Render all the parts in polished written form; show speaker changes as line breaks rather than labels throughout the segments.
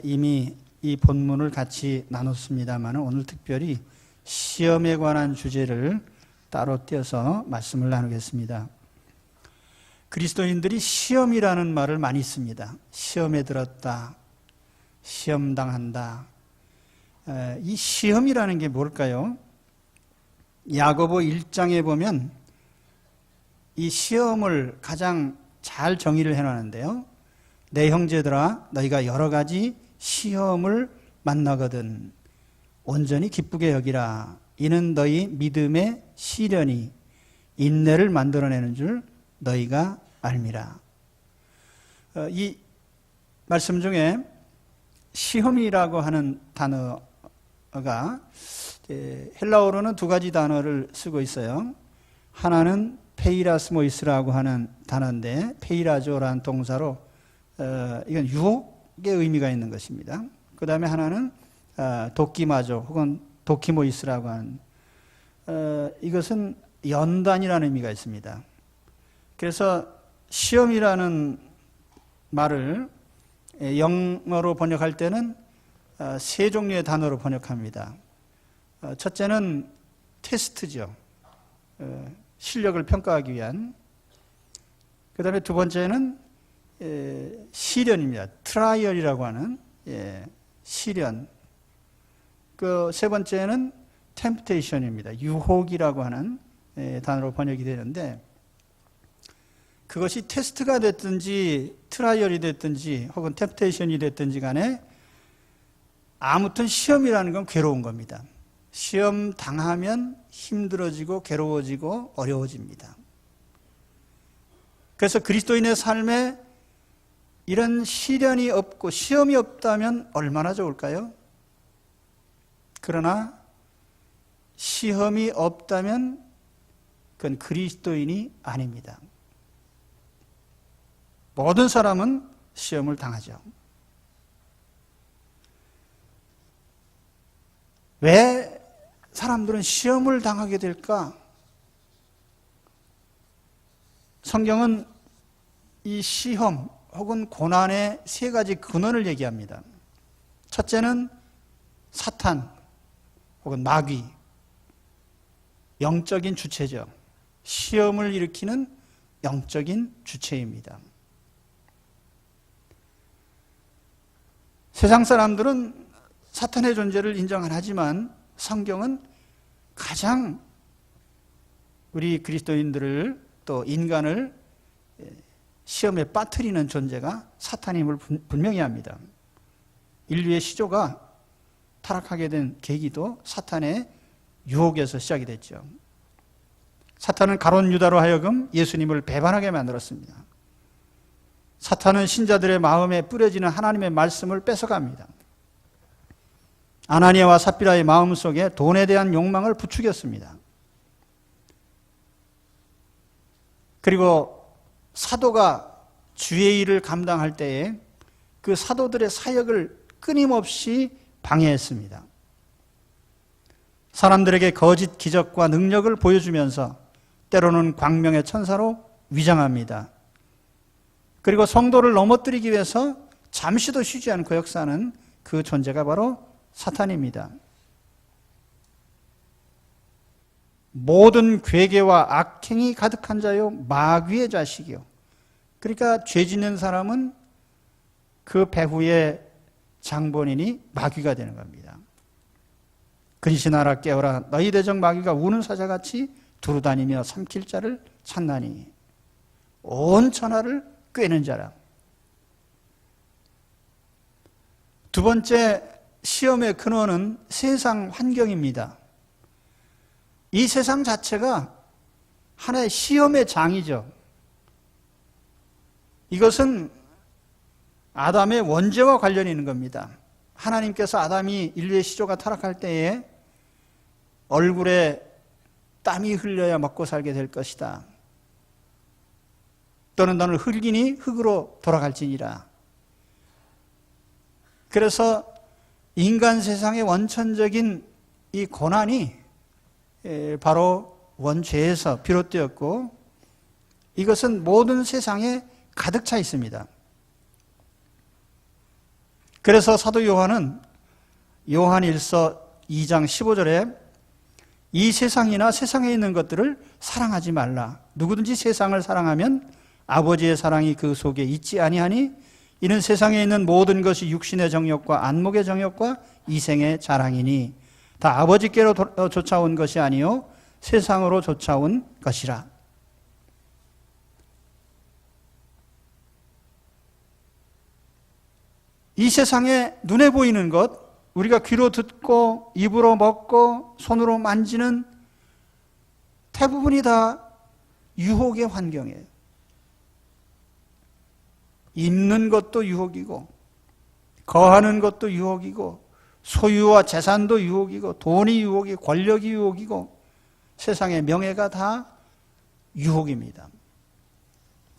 이미 이 본문을 같이 나눴습니다만 오늘 특별히 시험에 관한 주제를 따로 떼어서 말씀을 나누겠습니다. 그리스도인들이 시험이라는 말을 많이 씁니다. 시험에 들었다, 시험당한다. 이 시험이라는 게 뭘까요? 야고보 1장에 보면 이 시험을 가장 잘 정의를 해놨는데요. 내 형제들아, 너희가 여러 가지 시험을 만나거든 온전히 기쁘게 여기라. 이는 너희 믿음의 시련이 인내를 만들어내는 줄 너희가 알미라. 이 말씀 중에 시험이라고 하는 단어가 헬라어로는 두 가지 단어를 쓰고 있어요. 하나는 페이라스모이스라고 하는 단어인데, 페이라조라는 동사로 이건 유혹의 의미가 있는 것입니다. 그 다음에 하나는 도키마조 혹은 도키모이스라고 하는 이것은 연단이라는 의미가 있습니다. 그래서 시험이라는 말을 영어로 번역할 때는 세 종류의 단어로 번역합니다. 첫째는 테스트죠. 실력을 평가하기 위한. 그 다음에 두 번째는 시련입니다. 트라이얼이라고 하는 시련. 그 세 번째는 템프테이션입니다. 유혹이라고 하는 단어로 번역이 되는데, 그것이 테스트가 됐든지 트라이얼이 됐든지 혹은 템프테이션이 됐든지 간에 아무튼 시험이라는 건 괴로운 겁니다. 시험 당하면 힘들어지고 괴로워지고 어려워집니다. 그래서 그리스도인의 삶에 이런 시련이 없고 시험이 없다면 얼마나 좋을까요? 그러나 시험이 없다면 그건 그리스도인이 아닙니다. 모든 사람은 시험을 당하죠. 왜 사람들은 시험을 당하게 될까? 성경은 이 시험 혹은 고난의 세 가지 근원을 얘기합니다. 첫째는 사탄 혹은 마귀, 영적인 주체죠. 시험을 일으키는 영적인 주체입니다. 세상 사람들은 사탄의 존재를 인정 안 하지만 성경은 가장 우리 그리스도인들을 또 인간을 시험에 빠뜨리는 존재가 사탄임을 분명히 합니다. 인류의 시조가 타락하게 된 계기도 사탄의 유혹에서 시작이 됐죠. 사탄은 가룟 유다로 하여금 예수님을 배반하게 만들었습니다. 사탄은 신자들의 마음에 뿌려지는 하나님의 말씀을 뺏어갑니다. 아나니아와 삽비라의 마음속에 돈에 대한 욕망을 부추겼습니다. 그리고 사도가 주의 일을 감당할 때에 그 사도들의 사역을 끊임없이 방해했습니다. 사람들에게 거짓 기적과 능력을 보여주면서 때로는 광명의 천사로 위장합니다. 그리고 성도를 넘어뜨리기 위해서 잠시도 쉬지 않고 역사하는 그 존재가 바로 사탄입니다. 모든 괴계와 악행이 가득한 자요 마귀의 자식이요. 그러니까 죄 짓는 사람은 그 배후의 장본인이 마귀가 되는 겁니다. 근신하라 깨어라, 너희 대적 마귀가 우는 사자같이 두루다니며 삼킬 자를 찾나니 온 천하를 꿰는 자라. 두 번째 시험의 근원은 세상 환경입니다. 이 세상 자체가 하나의 시험의 장이죠. 이것은 아담의 원죄와 관련이 있는 겁니다. 하나님께서 아담이 인류의 시조가 타락할 때에 얼굴에 땀이 흘려야 먹고 살게 될 것이다. 또는 너는 흙이니 흙으로 돌아갈지니라. 그래서 인간 세상의 원천적인 이 고난이 바로 원죄에서 비롯되었고, 이것은 모든 세상에 가득 차 있습니다. 그래서 사도 요한은 요한 1서 2장 15절에 이 세상이나 세상에 있는 것들을 사랑하지 말라. 누구든지 세상을 사랑하면 아버지의 사랑이 그 속에 있지 아니하니 이는 세상에 있는 모든 것이 육신의 정욕과 안목의 정욕과 이생의 자랑이니 다 아버지께로 쫓아온 것이 아니요 세상으로 쫓아온 것이라. 이 세상에 눈에 보이는 것, 우리가 귀로 듣고 입으로 먹고 손으로 만지는 대부분이 다 유혹의 환경이에요. 입는 것도 유혹이고 거하는 것도 유혹이고 소유와 재산도 유혹이고 돈이 유혹이고 권력이 유혹이고 세상의 명예가 다 유혹입니다.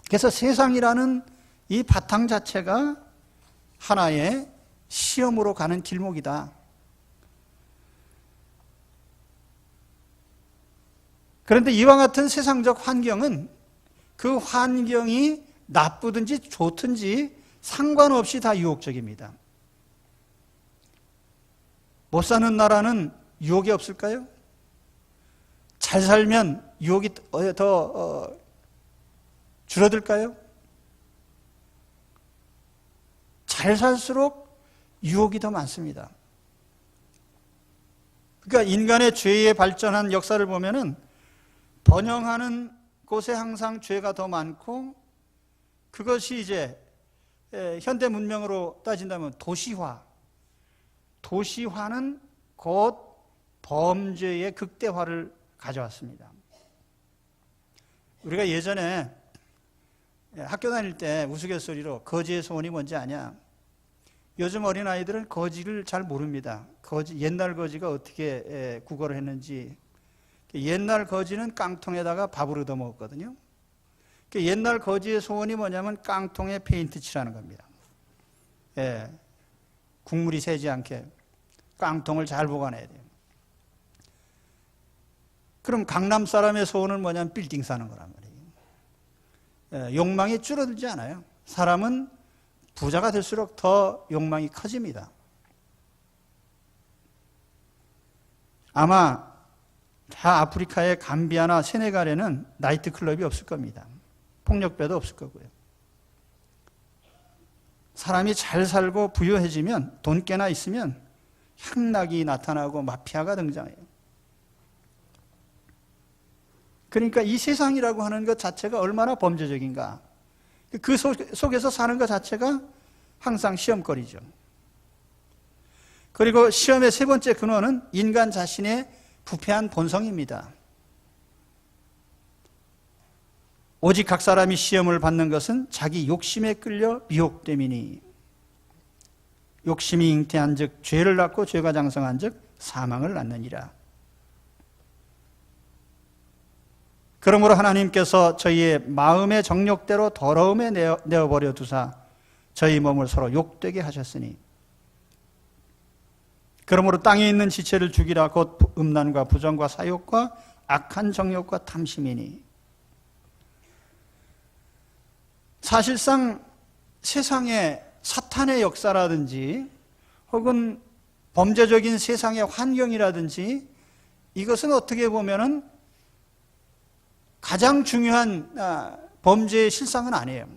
그래서 세상이라는 이 바탕 자체가 하나의 시험으로 가는 길목이다. 그런데 이와 같은 세상적 환경은 그 환경이 나쁘든지 좋든지 상관없이 다 유혹적입니다. 못 사는 나라는 유혹이 없을까요? 잘 살면 유혹이 더 줄어들까요? 잘 살수록 유혹이 더 많습니다. 그러니까 인간의 죄에 발전한 역사를 보면은 번영하는 곳에 항상 죄가 더 많고 그것이 이제 현대 문명으로 따진다면 도시화. 도시화는 곧 범죄의 극대화를 가져왔습니다. 우리가 예전에 학교 다닐 때 우스갯소리로 거지의 소원이 뭔지 아냐? 요즘 어린아이들은 거지를 잘 모릅니다. 옛날 거지가 어떻게 국어를 했는지. 옛날 거지는 깡통에다가 밥을 얻어 먹었거든요. 옛날 거지의 소원이 뭐냐면 깡통에 페인트 칠하는 겁니다. 예, 국물이 새지 않게 깡통을 잘 보관해야 돼요. 그럼 강남 사람의 소원은 뭐냐면 빌딩 사는 거란 말이에요. 예, 욕망이 줄어들지 않아요. 사람은 부자가 될수록 더 욕망이 커집니다. 아마 다 아프리카의 감비아나 세네갈에는 나이트클럽이 없을 겁니다. 폭력배도 없을 거고요. 사람이 잘 살고 부유해지면 돈 꽤나 있으면 향락이 나타나고 마피아가 등장해요. 그러니까 이 세상이라고 하는 것 자체가 얼마나 범죄적인가. 그 속에서 사는 것 자체가 항상 시험거리죠. 그리고 시험의 세 번째 근원은 인간 자신의 부패한 본성입니다. 오직 각 사람이 시험을 받는 것은 자기 욕심에 끌려 미혹됨이니 욕심이 잉태한 즉 죄를 낳고 죄가 장성한 즉 사망을 낳느니라. 그러므로 하나님께서 저희의 마음의 정욕대로 더러움에 내어버려 두사 저희 몸을 서로 욕되게 하셨으니 그러므로 땅에 있는 지체를 죽이라 곧 음란과 부정과 사욕과 악한 정욕과 탐심이니. 사실상 세상의 사탄의 역사라든지 혹은 범죄적인 세상의 환경이라든지 이것은 어떻게 보면은 가장 중요한 범죄의 실상은 아니에요.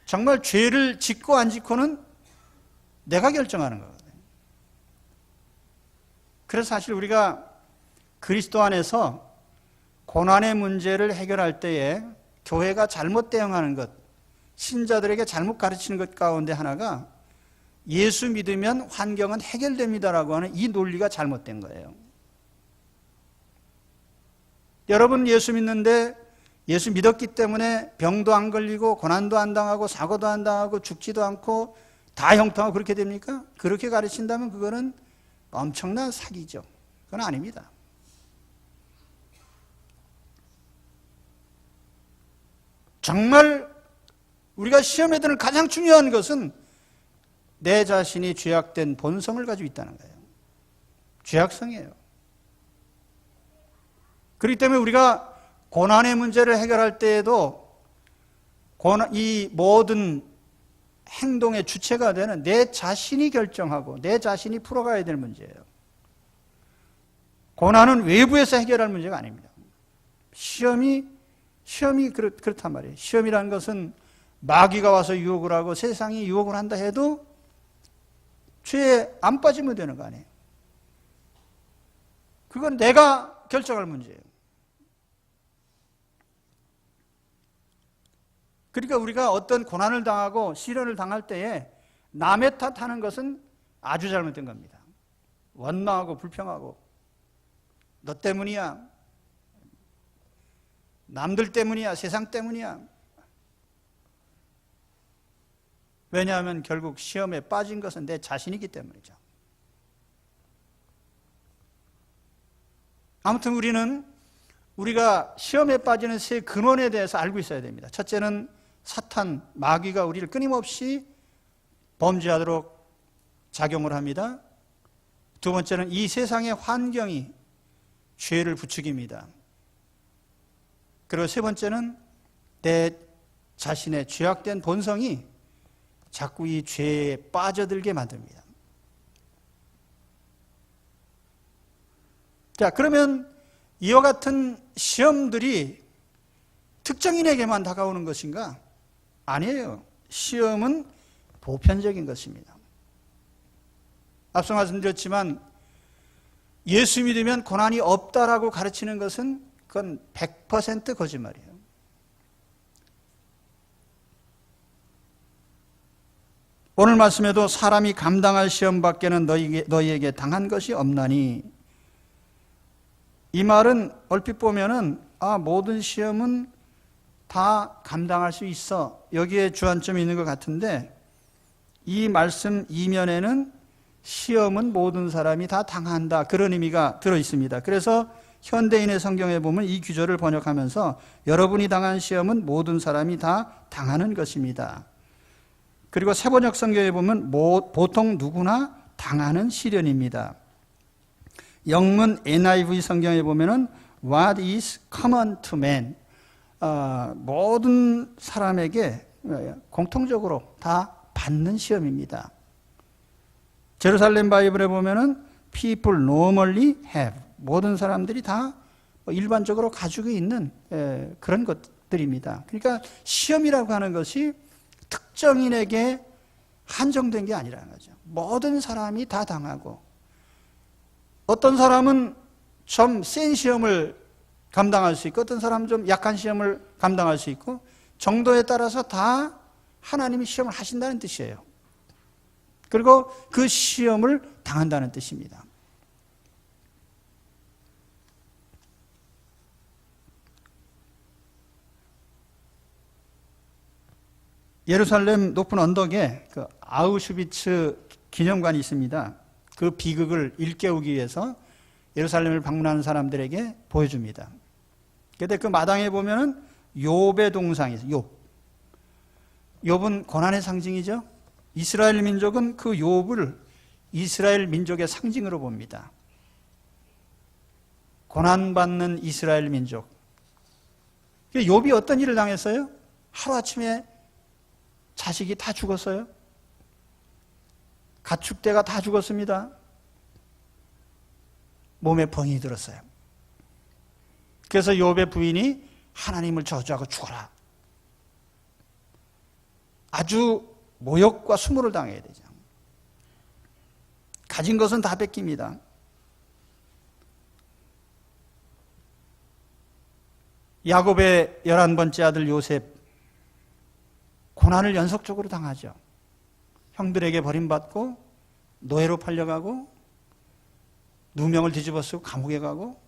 정말 죄를 짓고 안 짓고는 내가 결정하는 거거든요. 그래서 사실 우리가 그리스도 안에서 고난의 문제를 해결할 때에 교회가 잘못 대응하는 것, 신자들에게 잘못 가르치는 것 가운데 하나가 예수 믿으면 환경은 해결됩니다라고 하는 이 논리가 잘못된 거예요. 여러분 예수 믿는데 예수 믿었기 때문에 병도 안 걸리고 고난도 안 당하고 사고도 안 당하고 죽지도 않고 다 형통하고 그렇게 됩니까? 그렇게 가르친다면 그거는 엄청난 사기죠. 그건 아닙니다. 정말 우리가 시험에 드는 가장 중요한 것은 내 자신이 죄악된 본성을 가지고 있다는 거예요. 죄악성이에요. 그렇기 때문에 우리가 고난의 문제를 해결할 때에도 이 모든 행동의 주체가 되는 내 자신이 결정하고 내 자신이 풀어가야 될 문제예요. 고난은 외부에서 해결할 문제가 아닙니다. 시험이 그렇단 말이에요. 시험이라는 것은 마귀가 와서 유혹을 하고 세상이 유혹을 한다 해도 죄에 안 빠지면 되는 거 아니에요. 그건 내가 결정할 문제예요. 그러니까 우리가 어떤 고난을 당하고 시련을 당할 때에 남의 탓하는 것은 아주 잘못된 겁니다. 원망하고 불평하고 너 때문이야, 남들 때문이야, 세상 때문이야. 왜냐하면 결국 시험에 빠진 것은 내 자신이기 때문이죠. 아무튼 우리가 시험에 빠지는 세 근원에 대해서 알고 있어야 됩니다. 첫째는 사탄, 마귀가 우리를 끊임없이 범죄하도록 작용을 합니다. 두 번째는 이 세상의 환경이 죄를 부추깁니다. 그리고 세 번째는 내 자신의 죄악된 본성이 자꾸 이 죄에 빠져들게 만듭니다. 자, 그러면 이와 같은 시험들이 특정인에게만 다가오는 것인가? 아니에요. 시험은 보편적인 것입니다. 앞서 말씀드렸지만 예수 믿으면 고난이 없다라고 가르치는 것은 그건 100% 거짓말이에요. 오늘 말씀에도 사람이 감당할 시험 밖에는 너희에게 당한 것이 없나니, 이 말은 얼핏 보면은 모든 시험은 다 감당할 수 있어, 여기에 주안점이 있는 것 같은데, 이 말씀 이면에는 시험은 모든 사람이 다 당한다, 그런 의미가 들어있습니다. 그래서 현대인의 성경에 보면 이 구절을 번역하면서 여러분이 당한 시험은 모든 사람이 다 당하는 것입니다. 그리고 새번역 성경에 보면 보통 누구나 당하는 시련입니다. 영문 NIV 성경에 보면은 What is common to man? 모든 사람에게 공통적으로 다 받는 시험입니다. 제루살렘 바이블에 보면은 People normally have, 모든 사람들이 다 일반적으로 가지고 있는 그런 것들입니다. 그러니까 시험이라고 하는 것이 특정인에게 한정된 게 아니라는 거죠. 모든 사람이 다 당하고, 어떤 사람은 좀 센 시험을 감당할 수 있고 어떤 사람은 좀 약한 시험을 감당할 수 있고, 정도에 따라서 다 하나님이 시험을 하신다는 뜻이에요. 그리고 그 시험을 당한다는 뜻입니다. 예루살렘 높은 언덕에 그 아우슈비츠 기념관이 있습니다. 그 비극을 일깨우기 위해서 예루살렘을 방문하는 사람들에게 보여줍니다. 그런데 그 마당에 보면은 욥의 동상이 있어요. 욥은 고난의 상징이죠. 이스라엘 민족은 그 욥을 이스라엘 민족의 상징으로 봅니다. 고난받는 이스라엘 민족. 욥이 어떤 일을 당했어요? 하루아침에 자식이 다 죽었어요. 가축대가 다 죽었습니다. 몸에 병이 들었어요. 그래서 욥의 부인이 하나님을 저주하고 죽어라. 아주 모욕과 수모를 당해야 되죠. 가진 것은 다 뺏깁니다. 야곱의 11번째 아들 요셉, 고난을 연속적으로 당하죠. 형들에게 버림받고 노예로 팔려가고 누명을 뒤집어 쓰고 감옥에 가고.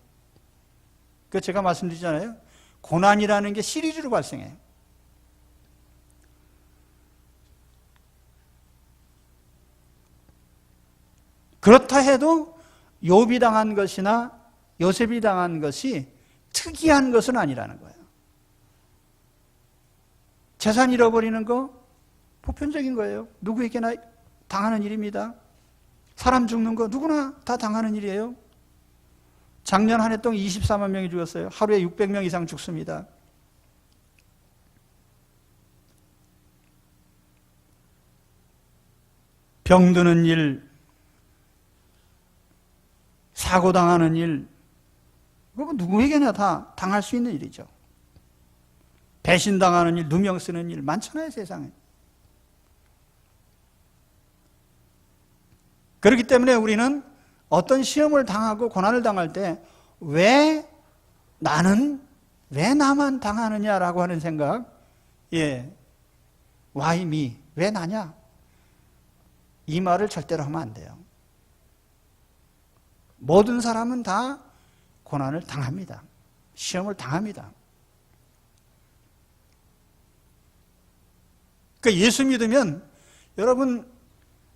그 제가 말씀드리잖아요. 고난이라는 게 시리즈로 발생해요. 그렇다 해도 욥이 당한 것이나 요셉이 당한 것이 특이한 것은 아니라는 거예요. 재산 잃어버리는 거 보편적인 거예요. 누구에게나 당하는 일입니다. 사람 죽는 거 누구나 다 당하는 일이에요. 작년 한 해 동안 24만 명이 죽었어요. 하루에 600명 이상 죽습니다. 병드는 일, 사고당하는 일, 그거 누구에게나 다 당할 수 있는 일이죠. 배신당하는 일, 누명 쓰는 일 많잖아요, 세상에. 그렇기 때문에 우리는 어떤 시험을 당하고 고난을 당할 때 왜 나만 당하느냐라고 하는 생각, why me? 왜 나냐? 이 말을 절대로 하면 안 돼요. 모든 사람은 다 고난을 당합니다. 시험을 당합니다. 그러니까 예수 믿으면, 여러분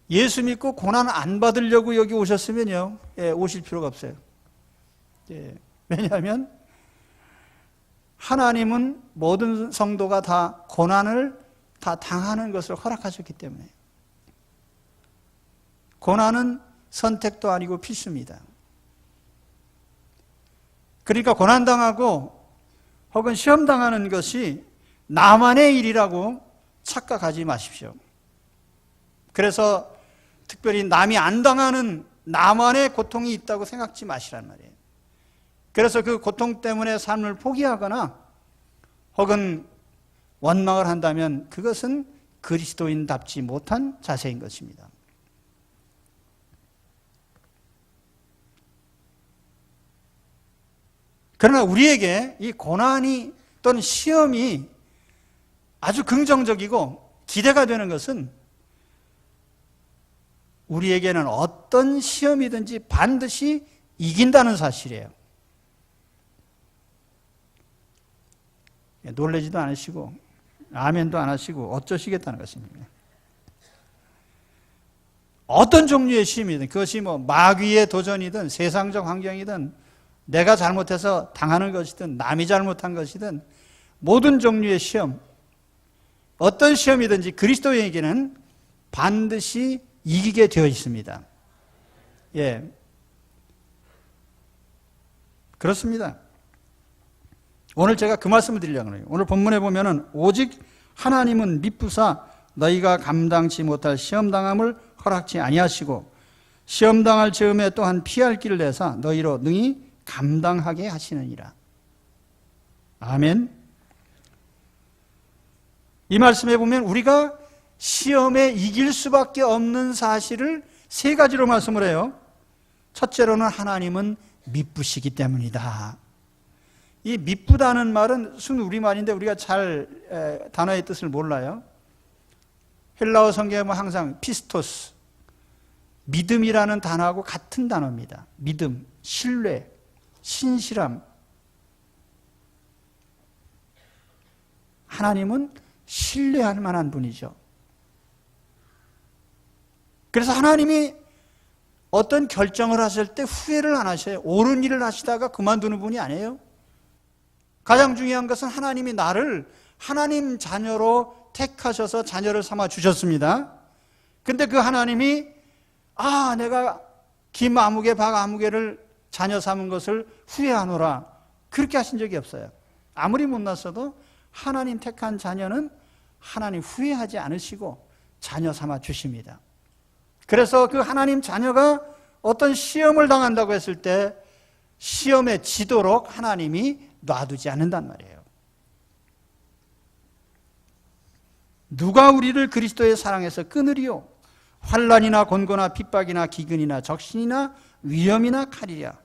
예수 믿고 고난 안 받으려고 여기 오셨으면요, 오실 필요가 없어요. 왜냐하면 하나님은 모든 성도가 다 고난을 다 당하는 것을 허락하셨기 때문에. 고난은 선택도 아니고 필수입니다. 그러니까 고난당하고 혹은 시험당하는 것이 나만의 일이라고 착각하지 마십시오. 그래서 특별히 남이 안 당하는 나만의 고통이 있다고 생각지 마시란 말이에요. 그래서 그 고통 때문에 삶을 포기하거나 혹은 원망을 한다면 그것은 그리스도인답지 못한 자세인 것입니다. 그러나 우리에게 이 고난이 또는 시험이 아주 긍정적이고 기대가 되는 것은 우리에게는 어떤 시험이든지 반드시 이긴다는 사실이에요. 놀라지도 않으시고 아멘도 안 하시고 어쩌시겠다는 것입니다. 어떤 종류의 시험이든, 그것이 마귀의 도전이든 세상적 환경이든 내가 잘못해서 당하는 것이든 남이 잘못한 것이든 모든 종류의 시험, 어떤 시험이든지 그리스도인에게는 반드시 이기게 되어 있습니다. 그렇습니다. 오늘 제가 그 말씀을 드리려고 해요. 오늘 본문에 보면은 오직 하나님은 미쁘사 너희가 감당치 못할 시험당함을 허락지 아니하시고 시험당할 즈음에 또한 피할 길을 내사 너희로 능히 감당하게 하시느니라. 아멘. 이 말씀에 보면 우리가 시험에 이길 수밖에 없는 사실을 세 가지로 말씀을 해요. 첫째로는 하나님은 미쁘시기 때문이다. 이 미쁘다는 말은 순 우리말인데 우리가 잘 단어의 뜻을 몰라요. 헬라어 성경에 보면 항상 피스토스, 믿음이라는 단어하고 같은 단어입니다. 믿음, 신뢰, 신실함. 하나님은 신뢰할 만한 분이죠. 그래서 하나님이 어떤 결정을 하실 때 후회를 안 하셔요. 옳은 일을 하시다가 그만두는 분이 아니에요. 가장 중요한 것은 하나님이 나를 하나님 자녀로 택하셔서 자녀를 삼아 주셨습니다. 근데 그 하나님이 내가 김 아무개 박 아무개를 자녀 삼은 것을 후회하노라, 그렇게 하신 적이 없어요. 아무리 못났어도 하나님 택한 자녀는 하나님 후회하지 않으시고 자녀 삼아 주십니다. 그래서 그 하나님 자녀가 어떤 시험을 당한다고 했을 때 시험에 지도록 하나님이 놔두지 않는단 말이에요. 누가 우리를 그리스도의 사랑에서 끊으리요? 환난이나 곤고나 핍박이나 기근이나 적신이나 위험이나 칼이랴.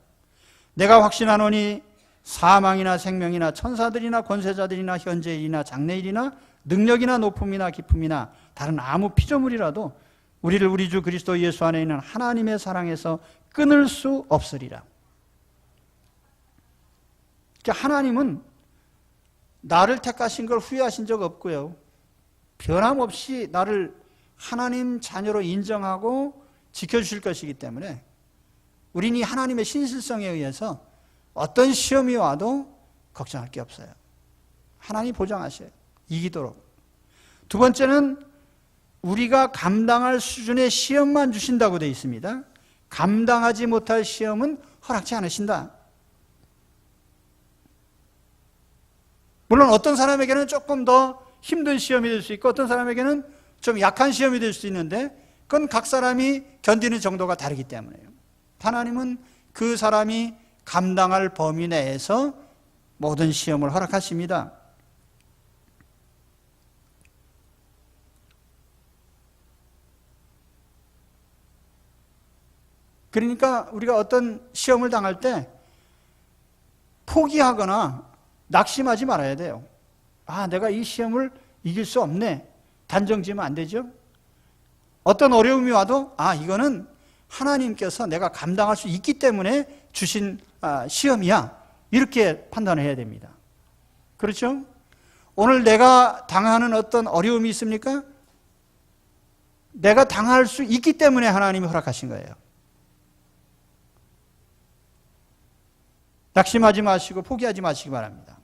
내가 확신하노니 사망이나 생명이나 천사들이나 권세자들이나 현재일이나 장래일이나 능력이나 높음이나 깊음이나 다른 아무 피조물이라도 우리를 우리 주 그리스도 예수 안에 있는 하나님의 사랑에서 끊을 수 없으리라. 그러니까 하나님은 나를 택하신 걸 후회하신 적 없고요. 변함없이 나를 하나님 자녀로 인정하고 지켜주실 것이기 때문에 우리는 이 하나님의 신실성에 의해서 어떤 시험이 와도 걱정할 게 없어요. 하나님이 보장하셔요. 이기도록. 두 번째는 우리가 감당할 수준의 시험만 주신다고 되어 있습니다. 감당하지 못할 시험은 허락지 않으신다. 물론 어떤 사람에게는 조금 더 힘든 시험이 될 수 있고 어떤 사람에게는 좀 약한 시험이 될 수 있는데 그건 각 사람이 견디는 정도가 다르기 때문에요. 하나님은 그 사람이 감당할 범위 내에서 모든 시험을 허락하십니다. 그러니까 우리가 어떤 시험을 당할 때 포기하거나 낙심하지 말아야 돼요. 아, 내가 이 시험을 이길 수 없네. 단정 지으면 안 되죠. 어떤 어려움이 와도 아, 이거는 하나님께서 내가 감당할 수 있기 때문에 주신 시험이야. 이렇게 판단을 해야 됩니다. 그렇죠? 오늘 내가 당하는 어떤 어려움이 있습니까? 내가 당할 수 있기 때문에 하나님이 허락하신 거예요. 낙심하지 마시고 포기하지 마시기 바랍니다.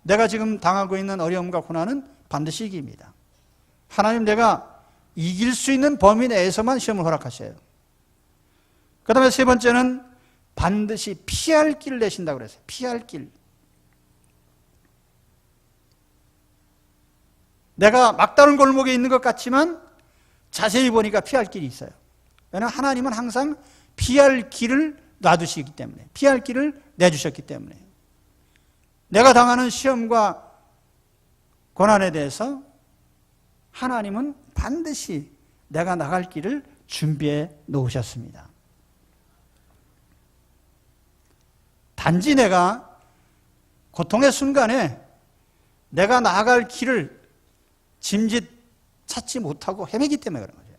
내가 지금 당하고 있는 어려움과 고난은 반드시 이깁니다. 하나님 내가 이길 수 있는 범위 내에서만 시험을 허락하셔요. 그 다음에 세 번째는 반드시 피할 길을 내신다고 그랬어요. 피할 길. 내가 막다른 골목에 있는 것 같지만 자세히 보니까 피할 길이 있어요. 왜냐하면 하나님은 항상 피할 길을 놔두시기 때문에, 피할 길을 내주셨기 때문에. 내가 당하는 시험과 고난에 대해서 하나님은 반드시 내가 나갈 길을 준비해 놓으셨습니다. 단지 내가 고통의 순간에 내가 나아갈 길을 짐짓 찾지 못하고 헤매기 때문에 그런 거죠.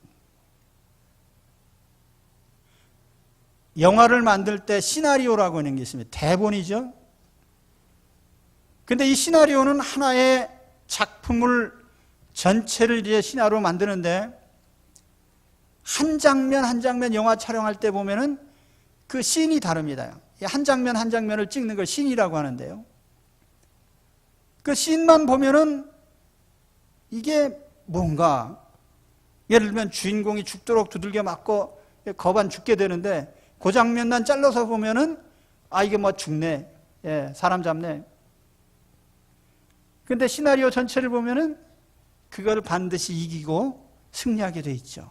영화를 만들 때 시나리오라고 하는 게 있습니다. 대본이죠. 근데 이 시나리오는 하나의 작품을 전체를 이제 시나리오로 만드는데 한 장면 한 장면 영화 촬영할 때 보면은 그 씬이 다릅니다. 한 장면 한 장면을 찍는 걸 씬이라고 하는데요. 그 씬만 보면은 이게 뭔가 예를 들면 주인공이 죽도록 두들겨 맞고 거반 죽게 되는데 그 장면만 잘라서 보면은 아 이게 뭐 죽네, 예, 사람 잡네. 근데 시나리오 전체를 보면은 그걸 반드시 이기고 승리하게 돼 있죠.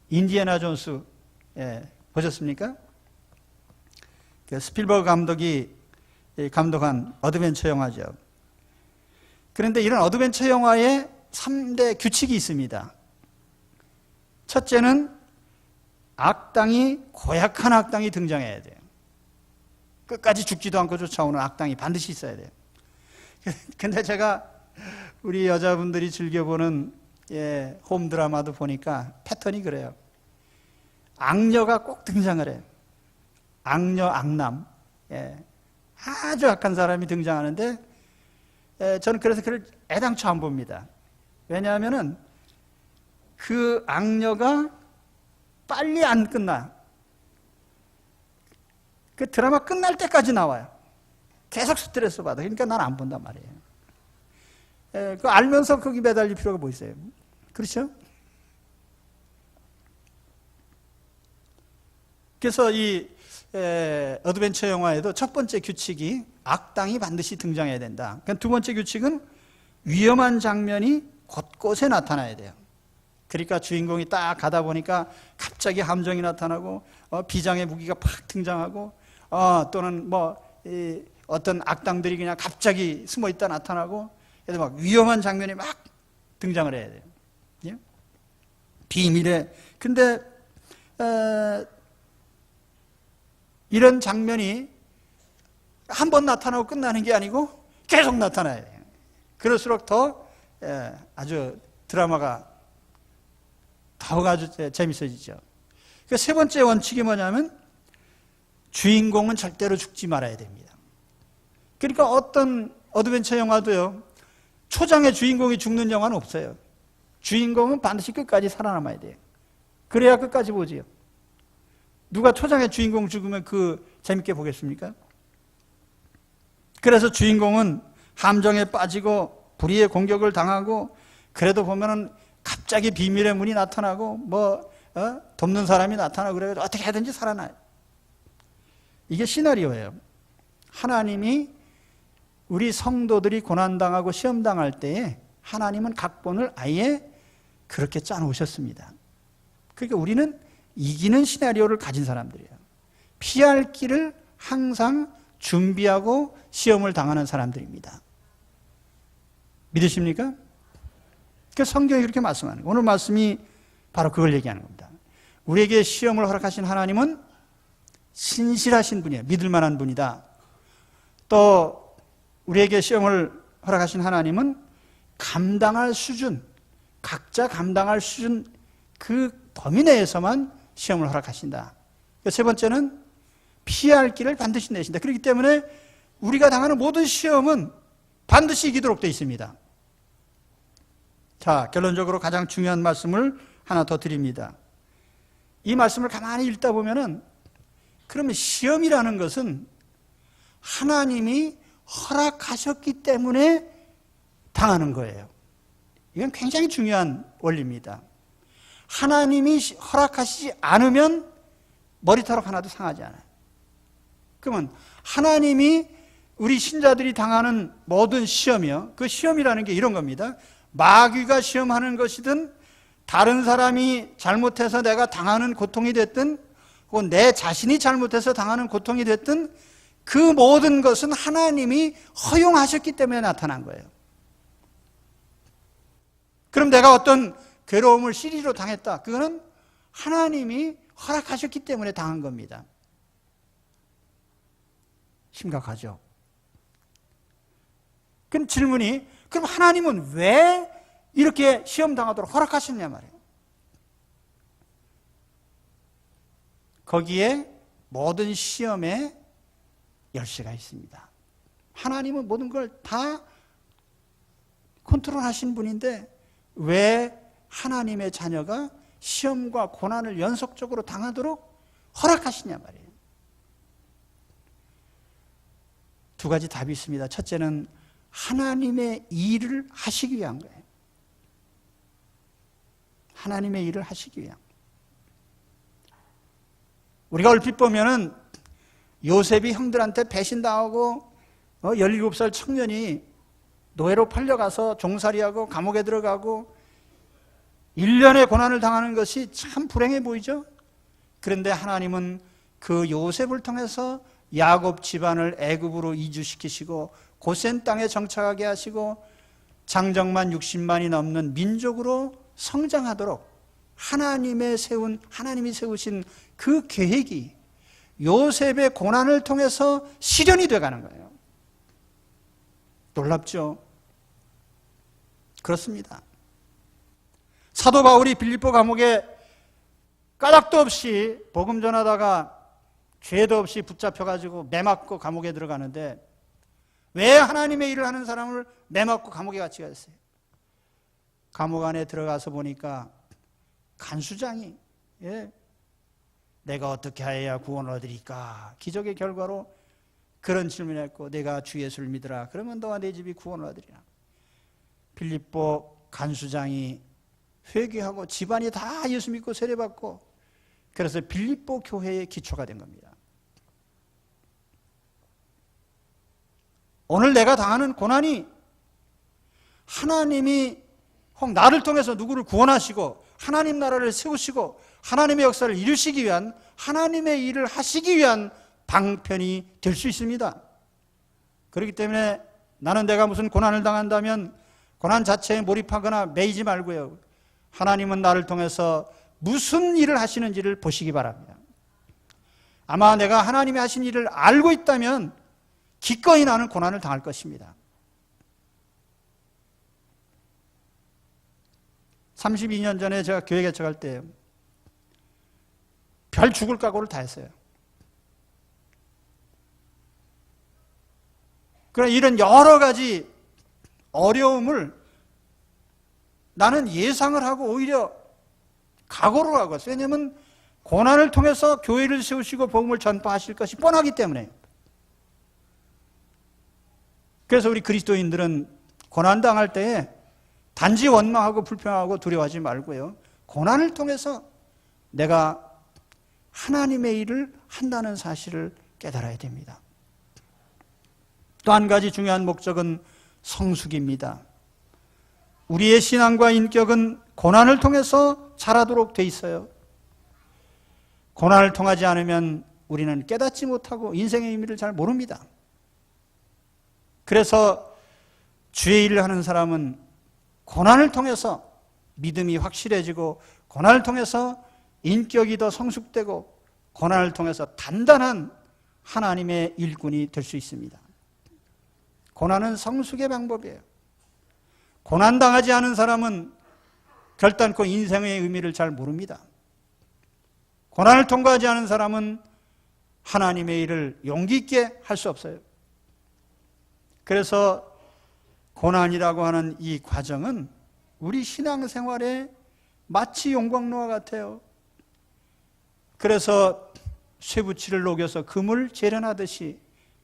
인디애나 존스, 예, 보셨습니까? 스필버그 감독이 감독한 어드벤처 영화죠. 그런데 이런 어드벤처 영화에 3대 규칙이 있습니다. 첫째는 고약한 악당이 등장해야 돼요. 끝까지 죽지도 않고 쫓아오는 악당이 반드시 있어야 돼요. 근데 제가 우리 여자분들이 즐겨보는 홈 드라마도 보니까 패턴이 그래요. 악녀가 꼭 등장을 해요. 악녀, 악남. 아주 악한 사람이 등장하는데 저는 그래서 그걸 애당초 안 봅니다. 왜냐하면은 그 악녀가 빨리 안 끝나. 그 드라마 끝날 때까지 나와요. 계속 스트레스 받아. 그러니까 난 안 본단 말이에요. 그 알면서 거기 매달릴 필요가 뭐 있어요? 그렇죠? 그래서 이 어드벤처 영화에도 첫 번째 규칙이 악당이 반드시 등장해야 된다. 두 번째 규칙은 위험한 장면이 곳곳에 나타나야 돼요. 그러니까 주인공이 딱 가다 보니까 갑자기 함정이 나타나고 비장의 무기가 팍 등장하고 또는 어떤 악당들이 그냥 갑자기 숨어 있다 나타나고 그래서 막 위험한 장면이 막 등장을 해야 돼요. 예? 비밀에. 근데 이런 장면이 한 번 나타나고 끝나는 게 아니고 계속 나타나야 돼요. 그럴수록 더 아주 드라마가 더욱 아주 재밌어지죠. 그 세 번째 원칙이 뭐냐면 주인공은 절대로 죽지 말아야 됩니다. 그러니까 어떤 어드벤처 영화도요, 초장에 주인공이 죽는 영화는 없어요. 주인공은 반드시 끝까지 살아남아야 돼요. 그래야 끝까지 보지요. 누가 초장에 주인공 죽으면 재밌게 보겠습니까? 그래서 주인공은 함정에 빠지고 불의의 공격을 당하고 그래도 보면은 갑자기 비밀의 문이 나타나고 돕는 사람이 나타나고 그래서 어떻게 하든지 살아나요. 이게 시나리오예요. 하나님이 우리 성도들이 고난당하고 시험당할 때에 하나님은 각본을 아예 그렇게 짜놓으셨습니다. 그러니까 우리는 이기는 시나리오를 가진 사람들이에요. 피할 길을 항상 준비하고 시험을 당하는 사람들입니다. 믿으십니까? 그 성경이 그렇게 말씀하는 거예요. 오늘 말씀이 바로 그걸 얘기하는 겁니다. 우리에게 시험을 허락하신 하나님은 신실하신 분이에요. 믿을 만한 분이다. 또 우리에게 시험을 허락하신 하나님은 감당할 수준, 각자 감당할 수준 그 범위 내에서만 시험을 허락하신다. 세 번째는 피해야 할 길을 반드시 내신다. 그렇기 때문에 우리가 당하는 모든 시험은 반드시 이기도록 되어 있습니다. 자, 결론적으로 가장 중요한 말씀을 하나 더 드립니다. 이 말씀을 가만히 읽다 보면은 그러면 시험이라는 것은 하나님이 허락하셨기 때문에 당하는 거예요. 이건 굉장히 중요한 원리입니다. 하나님이 허락하시지 않으면 머리카락 하나도 상하지 않아요. 그러면 하나님이 우리 신자들이 당하는 모든 시험이요. 그 시험이라는 게 이런 겁니다. 마귀가 시험하는 것이든 다른 사람이 잘못해서 내가 당하는 고통이 됐든 혹은 내 자신이 잘못해서 당하는 고통이 됐든 그 모든 것은 하나님이 허용하셨기 때문에 나타난 거예요. 그럼 내가 어떤 괴로움을 시리로 당했다. 그거는 하나님이 허락하셨기 때문에 당한 겁니다. 심각하죠? 그럼 질문이, 그럼 하나님은 왜 이렇게 시험 당하도록 허락하셨냐 말이에요. 거기에 모든 시험에 열쇠가 있습니다. 하나님은 모든 걸 다 컨트롤하신 분인데 왜 하나님의 자녀가 시험과 고난을 연속적으로 당하도록 허락하시냐 말이에요. 두 가지 답이 있습니다. 첫째는 하나님의 일을 하시기 위한 거예요. 하나님의 일을 하시기 위한. 우리가 얼핏 보면은 요셉이 형들한테 배신당하고 17살 청년이 노예로 팔려가서 종살이하고 감옥에 들어가고 1년의 고난을 당하는 것이 참 불행해 보이죠? 그런데 하나님은 그 요셉을 통해서 야곱 집안을 애굽으로 이주시키시고 고센 땅에 정착하게 하시고 장정만 60만이 넘는 민족으로 성장하도록 하나님이 세우신 그 계획이 요셉의 고난을 통해서 실현이 돼가는 거예요. 놀랍죠? 그렇습니다. 사도 바울이 빌립보 감옥에 까닭도 없이 복음 전하다가 죄도 없이 붙잡혀가지고 매맞고 감옥에 들어가는데 왜 하나님의 일을 하는 사람을 매맞고 감옥에 같이 갔어요? 감옥 안에 들어가서 보니까 간수장이 내가 어떻게 해야 구원을 얻으리까? 기적의 결과로 그런 질문을 했고 내가 주 예수를 믿으라. 그러면 너와 내 집이 구원을 얻으리라. 빌립보 간수장이 회개하고 집안이 다 예수 믿고 세례받고 그래서 빌립보 교회의 기초가 된 겁니다. 오늘 내가 당하는 고난이 하나님이 혹 나를 통해서 누구를 구원하시고 하나님 나라를 세우시고 하나님의 역사를 이루시기 위한 하나님의 일을 하시기 위한 방편이 될 수 있습니다. 그렇기 때문에 나는 내가 무슨 고난을 당한다면 고난 자체에 몰입하거나 매이지 말고요. 하나님은 나를 통해서 무슨 일을 하시는지를 보시기 바랍니다. 아마 내가 하나님이 하신 일을 알고 있다면 기꺼이 나는 고난을 당할 것입니다. 32년 전에 제가 교회 개척할 때 별 죽을 각오를 다 했어요. 그러나 이런 여러 가지 어려움을 나는 예상을 하고 오히려 각오를 하고 왔어요. 왜냐하면 고난을 통해서 교회를 세우시고 복음을 전파하실 것이 뻔하기 때문에. 그래서 우리 그리스도인들은 고난당할 때에 단지 원망하고 불평하고 두려워하지 말고요. 고난을 통해서 내가 하나님의 일을 한다는 사실을 깨달아야 됩니다. 또 한 가지 중요한 목적은 성숙입니다. 우리의 신앙과 인격은 고난을 통해서 자라도록 돼 있어요. 고난을 통하지 않으면 우리는 깨닫지 못하고 인생의 의미를 잘 모릅니다. 그래서 주의 일을 하는 사람은 고난을 통해서 믿음이 확실해지고, 고난을 통해서 인격이 더 성숙되고, 고난을 통해서 단단한 하나님의 일꾼이 될 수 있습니다. 고난은 성숙의 방법이에요. 고난당하지 않은 사람은 결단코 인생의 의미를 잘 모릅니다. 고난을 통과하지 않은 사람은 하나님의 일을 용기 있게 할 수 없어요. 그래서 고난이라고 하는 이 과정은 우리 신앙생활에 마치 용광로와 같아요. 그래서 쇠붙이를 녹여서 금을 재련하듯이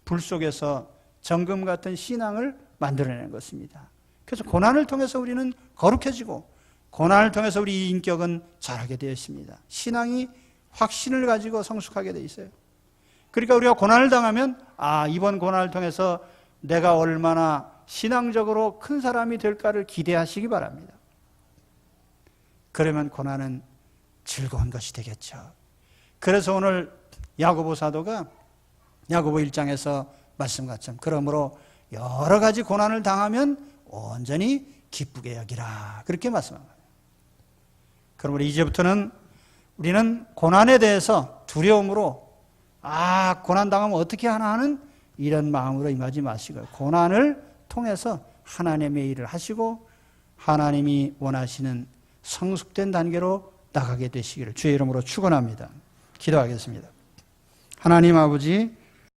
불 속에서 정금 같은 신앙을 만들어내는 것입니다. 그래서 고난을 통해서 우리는 거룩해지고, 고난을 통해서 우리 인격은 자라게 되어 있습니다. 신앙이 확신을 가지고 성숙하게 되어 있어요. 그러니까 우리가 고난을 당하면, 이번 고난을 통해서 내가 얼마나 신앙적으로 큰 사람이 될까를 기대하시기 바랍니다. 그러면 고난은 즐거운 것이 되겠죠. 그래서 오늘 야고보 사도가 야고보 1장에서 말씀같이, 그러므로 여러 가지 고난을 당하면 온전히 기쁘게 여기라, 그렇게 말씀합니다. 그러므로 이제부터는 우리는 고난에 대해서 두려움으로 고난 당하면 어떻게 하나 하는 이런 마음으로 임하지 마시고요. 고난을 통해서 하나님의 일을 하시고 하나님이 원하시는 성숙된 단계로 나가게 되시기를 주의 이름으로 축원합니다. 기도하겠습니다. 하나님 아버지,